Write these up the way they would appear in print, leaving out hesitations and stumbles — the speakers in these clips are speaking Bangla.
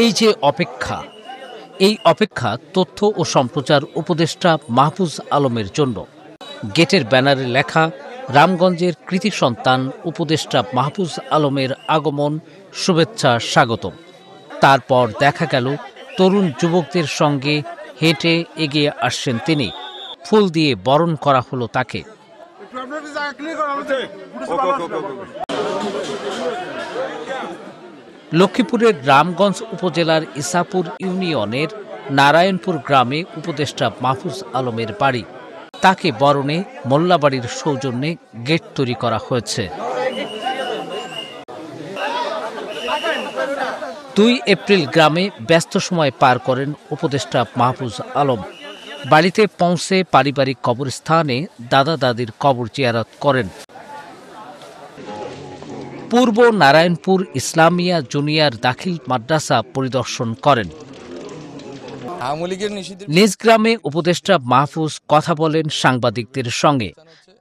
এই যে অপেক্ষা, এই অপেক্ষা তথ্য ও সম্প্রচার উপদেষ্টা মাহফুজ আলমের জন্য। গেটের ব্যানারে লেখা, রামগঞ্জের কৃতি সন্তান উপদেষ্টা মাহফুজ আলমের আগমন, শুভেচ্ছা, স্বাগতম। তারপর দেখা গেল তরুণ যুবকদের সঙ্গে হেঁটে এগিয়ে আসছেন তিনি। ফুল দিয়ে বরণ করা হলো তাকে। লক্ষ্মীপুরের রামগঞ্জ উপজেলার ইসাপুর ইউনিয়নের নারায়ণপুর গ্রামে উপদেষ্টা মাহফুজ আলমের বাড়ি। তাকে বরণে মোল্লাবাড়ির সৌজন্যে গেট তৈরি করা হয়েছে। 2 এপ্রিল গ্রামে ব্যস্ত সময় পার করেন উপদেষ্টা মাহফুজ আলম। বাড়িতে পৌঁছে পারিবারিক কবরস্থানে দাদা দাদির কবর জিয়ারত করেন। পূর্ব নারায়ণপুর ইসলামিয়া জুনিয়র দাখিল মাদ্রাসা পরিদর্শন করেন। নিজ গ্রামে উপদেষ্টা মাহফুজ কথা বলেন সাংবাদিকদের সঙ্গে।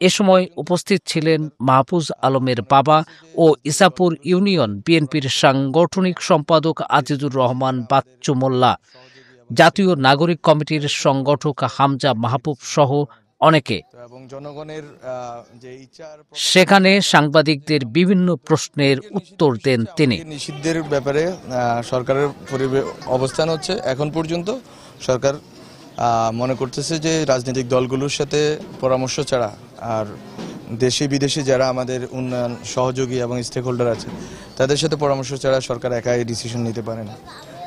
এ সময় উপস্থিত ছিলেন মাহফুজ আলমের বাবা ও ইসাপুর ইউনিয়ন বিএনপির সাংগঠনিক সম্পাদক আজিজুর রহমান বাচ্চু মোল্লা, জাতীয় নাগরিক কমিটির সংগঠক হামজা মাহবুব সহ অনেকে। সেখানে সাংবাদিকদের বিভিন্ন প্রশ্নের উত্তর দেন তিনি। নিষিদ্ধের ব্যাপারে সরকারের অবস্থান হচ্ছে, এখন পর্যন্ত সরকার মনে করতেছে যে রাজনৈতিক দলগুলোর সাথে পরামর্শ ছাড়া, আর দেশি বিদেশি যারা আমাদের উন্নয়ন সহযোগী এবং স্টেক হোল্ডার আছে তাদের সাথে পরামর্শ ছাড়া সরকার একাই ডিসিশন নিতে পারে না।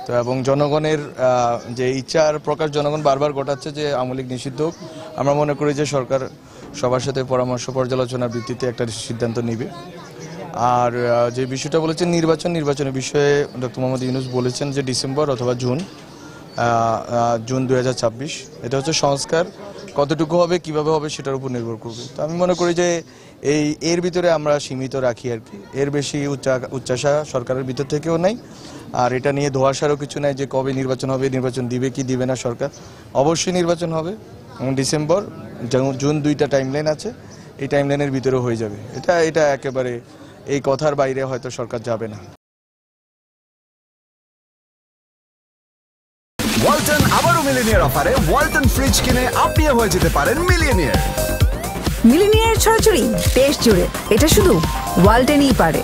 তো এবং জনগণের যে ইচ্ছার প্রকাশ জনগণ বারবার ঘটাচ্ছে যে আওয়ামী লীগ নিষিদ্ধ হোক, আমরা মনে করি যে সরকার সবার সাথে পরামর্শ পর্যালোচনার ভিত্তিতে একটা সিদ্ধান্ত নেবে। আর যে বিষয়টা বলেছেন নির্বাচনের বিষয়ে ডক্টর মোহাম্মদ ইউনূস বলেছেন যে ডিসেম্বর অথবা জুন 2026। এটা হচ্ছে সংস্কার, কতটুকু হবে কিভাবে হবে সেটার উপর নির্ভর করবে। তো আমি মনে করি যে এর ভিতরে আমরা সীমিত রাখি আর কি, এর বেশি উচ্চাশা সরকারের ভিতর থেকেও নাই। আর এটা নিয়ে ধোঁয়াশারও কিছু নাই যে কবে নির্বাচন হবে, নির্বাচন দিবে কি দিবে না সরকার। অবশ্যই নির্বাচন হবে এবং ডিসেম্বর জুন 2টা টাইমলাইন আছে, এই টাইমলাইনের ভিতরে হয়ে যাবে। এটা একেবারে এই কথার বাইরে হয়তো সরকার যাবে না। ওয়ালটন আবারও মিলিনিয়ার অফারে ওয়ালটন ফ্রিজ কিনে আপনিও হয়ে যেতে পারেন মিলিয়নিয়ার। মিলিনিয়ার ছড়াছড়ি দেশ জুড়ে, এটা শুধু ওয়ালটনই পারে।